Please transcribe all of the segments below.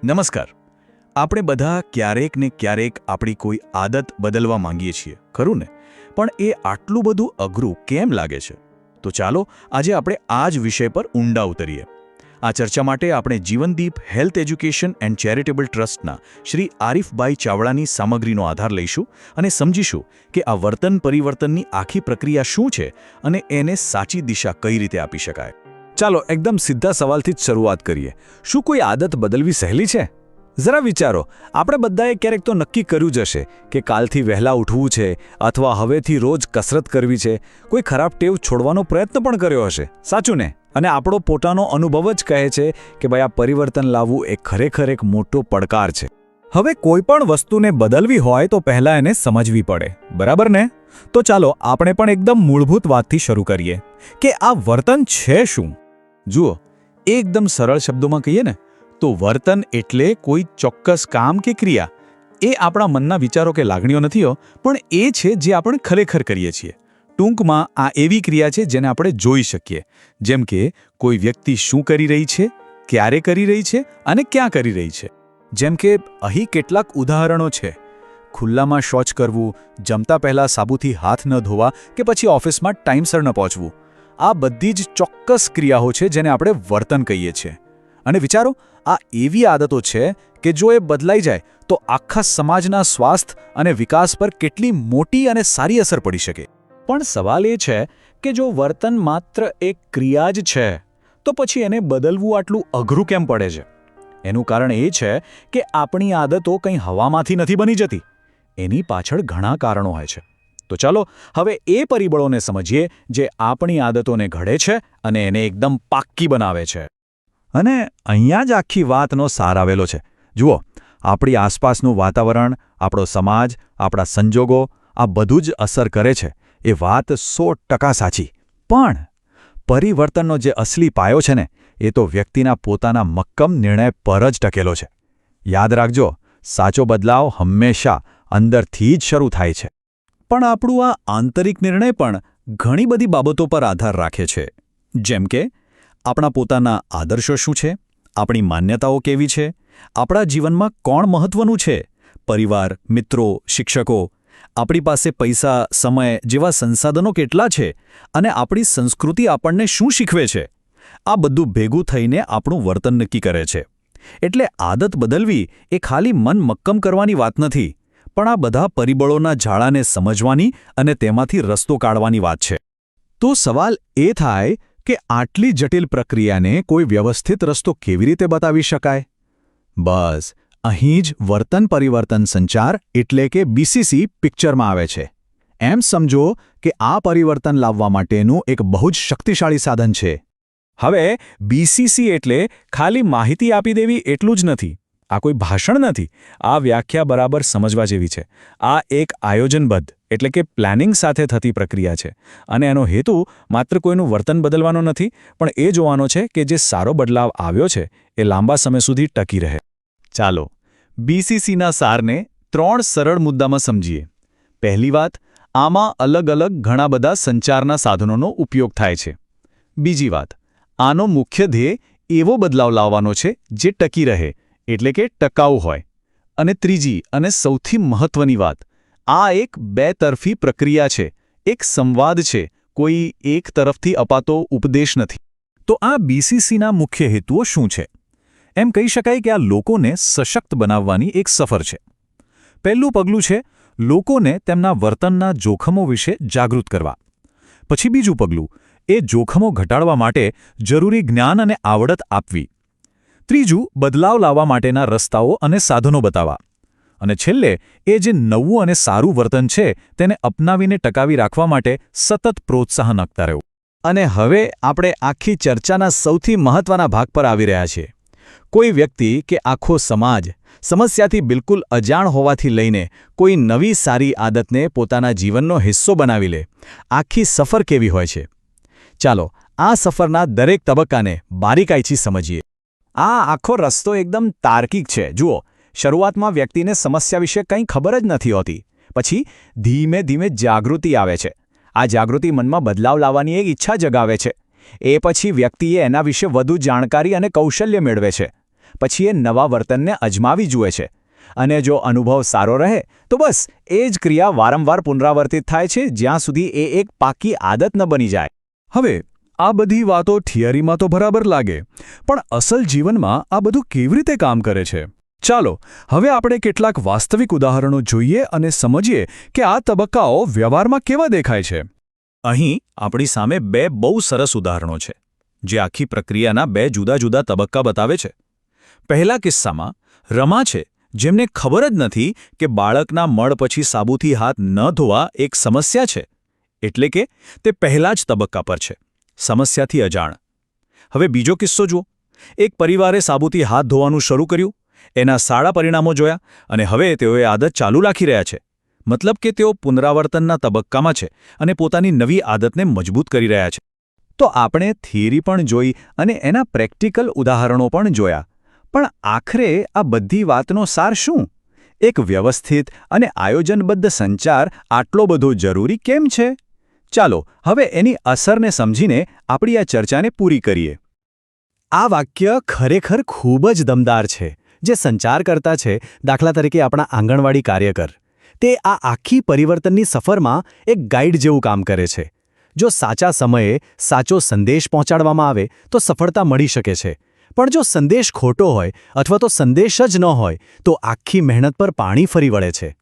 નમસ્કાર. આપણે બધા ક્યારેક ને ક્યારેક આપણી કોઈ આદત બદલવા માંગીએ છીએ, ખરું ને? પણ એ આટલું બધું અઘરું કેમ લાગે છે? તો ચાલો આજે આપણે આ જ વિષય પર ઊંડા ઉતરીએ. આ ચર્ચા માટે આપણે જીવનદીપ હેલ્થ એજ્યુકેશન એન્ડ ચેરિટેબલ ટ્રસ્ટના શ્રી આરીફભાઈ ચાવડાની સામગ્રીનો આધાર લઈશું અને સમજીશું કે આ વર્તન પરિવર્તનની આખી પ્રક્રિયા શું છે અને એને સાચી દિશા કઈ રીતે આપી શકાય. ચાલો એકદમ સીધા સવાલથી જ શરૂઆત કરીએ. શું કોઈ આદત બદલવી સહેલી છે? જરા વિચારો, આપણે બધાએ ક્યારેક તો નક્કી કર્યું જ હશે કે કાલથી વહેલા ઉઠવું છે અથવા હવેથી રોજ કસરત કરવી છે. કોઈ ખરાબ ટેવ છોડવાનો પ્રયત્ન પણ કર્યો હશે, સાચું ને? અને આપણો પોતાનો અનુભવ જ કહે છે કે ભાઈ આ પરિવર્તન લાવવું એ ખરેખર એક મોટો પડકાર છે. હવે કોઈ પણ વસ્તુને બદલવી હોય તો પહેલાં એને સમજવી પડે, બરાબર ને? તો ચાલો આપણે પણ એકદમ મૂળભૂત વાતથી શરૂ કરીએ કે આ વર્તન છે શું? જુઓ, એકદમ સરળ શબ્દોમાં કહીએ ને તો વર્તન એટલે કોઈ ચોક્કસ કામ કે ક્રિયા. એ આપણા મનના વિચારો કે લાગણીઓ નથી, પણ એ છે જે આપણે ખરેખર કરીએ છીએ. ટૂંકમાં આ એવી ક્રિયા છે જેને આપણે જોઈ શકીએ, જેમ કે કોઈ વ્યક્તિ શું કરી રહી છે, ક્યારે કરી રહી છે અને ક્યાં કરી રહી છે. જેમ કે અહીં કેટલાક ઉદાહરણો છે. ખુલ્લામાં શૌચ કરવું, જમતા પહેલાં સાબુથી હાથ ન ધોવા કે પછી ઓફિસમાં ટાઈમસર ન પહોંચવું. આ બધી જ ચોક્કસ ક્રિયાઓ છે જેને આપણે વર્તન કહીએ છીએ. અને વિચારો, આ એવી આદતો છે કે જો એ બદલાઈ જાય તો આખા સમાજના સ્વાસ્થ્ય અને વિકાસ પર કેટલી મોટી અને સારી અસર પડી શકે. પણ સવાલ એ છે કે જો વર્તન માત્ર એક ક્રિયા જ છે તો પછી એને બદલવું આટલું અઘરું કેમ પડે છે? એનું કારણ એ છે કે આપણી આદતો કંઈ હવામાંથી નથી બની જતી. એની પાછળ ઘણા કારણો હોય છે. તો ચાલો હવે એ પરિબળોને સમજીએ જે આપણી આદતોને ઘડે છે અને એને એકદમ પાક્કી બનાવે છે. અને અહીંયા જ આખી વાતનો સાર આવેલો છે. જુઓ, આપણી આસપાસનું વાતાવરણ, આપણો સમાજ, આપણા સંજોગો, આ બધું જ અસર કરે છે. એ વાત 100% સાચી. પણ પરિવર્તનનો જે અસલી પાયો છે ને, એ તો વ્યક્તિના પોતાના મક્કમ નિર્ણય પર જ ટકેલો છે. યાદ રાખજો, સાચો બદલાવ હંમેશા અંદરથી જ શરૂ થાય છે. પણ આપણું આ આંતરિક નિર્ણય પણ ઘણી બધી બાબતો પર આધાર રાખે છે. જેમ કે આપણા પોતાના આદર્શો શું છે, આપણી માન્યતાઓ કેવી છે, આપણા જીવનમાં કોણ મહત્વનું છે, પરિવાર, મિત્રો, શિક્ષકો, આપણી પાસે પૈસા, સમય જેવા સંસાધનો કેટલા છે અને આપણી સંસ્કૃતિ આપણને શું શીખવે છે. આ બધું ભેગું થઈને આપણું વર્તન નક્કી કરે છે. એટલે આદત બદલવી એ ખાલી મન મક્કમ કરવાની વાત નથી, પણ આ બધા પરિબળોના જાળાને સમજવાની અને તેમાંથી રસ્તો કાઢવાની વાત છે. તો સવાલ એ થાય કે આટલી જટિલ પ્રક્રિયાને કોઈ વ્યવસ્થિત રસ્તો કેવી રીતે બતાવી શકાય? બસ અહીં જ વર્તન પરિવર્તન સંચાર એટલે કે BCC પિક્ચરમાં આવે છે. એમ સમજો કે આ પરિવર્તન લાવવા માટેનું એક બહુ જ શક્તિશાળી સાધન છે. હવે BCC એટલે ખાલી માહિતી આપી દેવી એટલું જ નથી. આ કોઈ ભાષણ નથી. આ વ્યાખ્યા બરાબર સમજવા જેવી છે. આ એક આયોજનબદ્ધ એટલે કે પ્લાનિંગ સાથે થતી પ્રક્રિયા છે. અને એનો હેતુ માત્ર કોઈનું વર્તન બદલવાનો નથી, પણ એ જોવાનો છે કે જે સારો બદલાવ આવ્યો છે એ લાંબા સમય સુધી ટકી રહે. ચાલો BCCના સારને 3 સરળ મુદ્દામાં સમજીએ. પહેલી વાત, આમાં અલગ અલગ ઘણા બધા સંચારના સાધનોનો ઉપયોગ થાય છે. બીજી વાત, આનો મુખ્ય ધ્યેય એવો બદલાવ લાવવાનો છે જે ટકી રહે, એટલે કે ટકાઉ હોય. અને ત્રીજી અને સૌથી મહત્વની વાત, આ એક બેતરફી પ્રક્રિયા છે, એક સંવાદ છે, કોઈ એક તરફથી અપાતો ઉપદેશ નથી. તો આ BCCના મુખ્ય હેતુઓ શું છે? એમ કહી શકાય કે આ લોકોને સશક્ત બનાવવાની એક સફર છે. પહેલું પગલું છે લોકોને તેમના વર્તનના જોખમો વિશે જાગૃત કરવા. પછી બીજું પગલું, એ જોખમો ઘટાડવા માટે જરૂરી જ્ઞાન અને આવડત આપવી. ત્રીજું, બદલાવ લાવવા માટેના રસ્તાઓ અને સાધનો બતાવવા. અને છેલ્લે, એ જે નવું અને સારું વર્તન છે તેને અપનાવીને ટકાવી રાખવા માટે સતત પ્રોત્સાહન આપતા રહેવું. અને હવે આપણે આખી ચર્ચાના સૌથી મહત્વના ભાગ પર આવી રહ્યા છીએ. કોઈ વ્યક્તિ કે આખો સમાજ સમસ્યાથી બિલકુલ અજાણ હોવાથી લઈને કોઈ નવી સારી આદતને પોતાના જીવનનો હિસ્સો બનાવી લે, આખી સફર કેવી હોય છે? ચાલો આ સફરના દરેક તબક્કાને બારીકાઈથી સમજીએ. આ આખો રસ્તો એકદમ તાર્કિક છે. જુઓ, શરૂઆતમાં વ્યક્તિને સમસ્યા વિશે કંઈ ખબર જ નથી હોતી. પછી ધીમે ધીમે જાગૃતિ આવે છે. આ જાગૃતિ મનમાં બદલાવ લાવવાની એક ઈચ્છા જગાવે છે. એ પછી વ્યક્તિએ એના વિશે વધુ જાણકારી અને કૌશલ્ય મેળવે છે. પછી એ નવા વર્તનને અજમાવી જુએ છે. અને જો અનુભવ સારો રહે તો બસ એ જ ક્રિયા વારંવાર પુનરાવર્તિત થાય છે જ્યાં સુધી એ એક પાકી આદત ન બની જાય. હવે આ બધી વાતો થિયરીમાં તો બરાબર લાગે, પણ અસલ જીવનમાં આ બધું કેવી રીતે કામ કરે છે? ચાલો હવે આપણે કેટલાક વાસ્તવિક ઉદાહરણો જોઈએ અને સમજીએ કે આ તબક્કાઓ વ્યવહારમાં કેવા દેખાય છે. અહીં આપણી સામે બે બહુ સરસ ઉદાહરણો છે જે આખી પ્રક્રિયાના બે જુદા જુદા તબક્કા બતાવે છે. પહેલા કિસ્સામાં રમા છે, જેમને ખબર જ નથી કે બાળકના મળ પછી સાબુથી હાથ ન ધોવા એક સમસ્યા છે, એટલે કે તે પહેલા જ તબક્કા પર છે, સમસ્યાથી અજાણ. હવે બીજો કિસ્સો જુઓ. એક પરિવારે સાબુથી હાથ ધોવાનું શરૂ કર્યું, એના સારા પરિણામો જોયા અને હવે તેઓએ આદત ચાલુ રાખી રહ્યા છે. મતલબ કે તેઓ પુનરાવર્તનના તબક્કામાં છે અને પોતાની નવી આદતને મજબૂત કરી રહ્યા છે. તો આપણે થિયરી પણ જોઈ અને એના પ્રેક્ટિકલ ઉદાહરણો પણ જોયા. પણ આખરે આ બધી વાતનો સાર શું? એક વ્યવસ્થિત અને આયોજનબદ્ધ સંચાર આટલો બધો જરૂરી કેમ છે? ચાલો હવે એની અસરને સમજીને આપણી આ ચર્ચાને પૂરી કરીએ. આ વાક્ય ખરેખર ખૂબ જ દમદાર છે. જે સંચાર કરતા છે, દાખલા તરીકે આપણા આંગણવાડી કાર્યકર, તે આ આખી પરિવર્તનની સફરમાં એક ગાઈડ જેવું કામ કરે છે. જો સાચા સમયે સાચો સંદેશ પહોંચાડવામાં આવે તો સફળતા મળી શકે છે. પણ જો સંદેશ ખોટો હોય અથવા તો સંદેશ જ ન હોય તો આખી મહેનત પર પાણી ફરી વળે છે.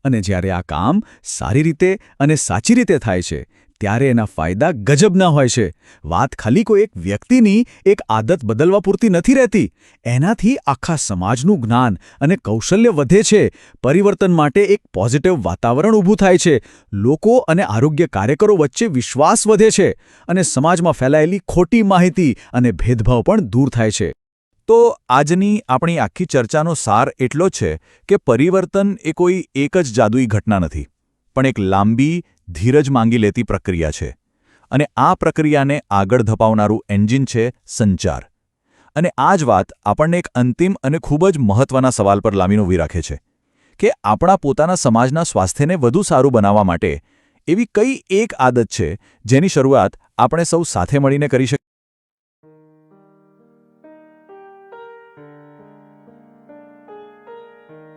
અને જ્યારે આ કામ સારી રીતે અને સાચી રીતે થાય છે ત્યારે એના ફાયદા ગજબના હોય છે. વાત ખાલી કોઈ એક વ્યક્તિની એક આદત બદલવા પૂરતી નથી રહેતી. એનાથી આખા સમાજનું જ્ઞાન અને કૌશલ્ય વધે છે. પરિવર્તન માટે એક પોઝિટિવ વાતાવરણ ઊભું થાય છે. લોકો અને આરોગ્ય કાર્યકરો વચ્ચે વિશ્વાસ વધે છે અને સમાજમાં ફેલાયેલી ખોટી માહિતી અને ભેદભાવ પણ દૂર થાય છે. તો આજની આપણી આખી ચર્ચાનો સાર એટલો જ છે કે પરિવર્તન એ કોઈ એક જ જાદુઈ ઘટના નથી, પણ એક લાંબી, ધીરજ માંગી લેતી પ્રક્રિયા છે. અને આ પ્રક્રિયાને આગળ ધપાવનારું એન્જિન છે સંચાર. અને આ જ વાત આપણને એક અંતિમ અને ખૂબ જ મહત્વના સવાલ પર લાવીને ઊભી રાખે છે કે આપણા પોતાના સમાજના સ્વાસ્થ્યને વધુ સારું બનાવવા માટે એવી કઈ એક આદત છે જેની શરૂઆત આપણે સૌ સાથે મળીને કરી શકીએ.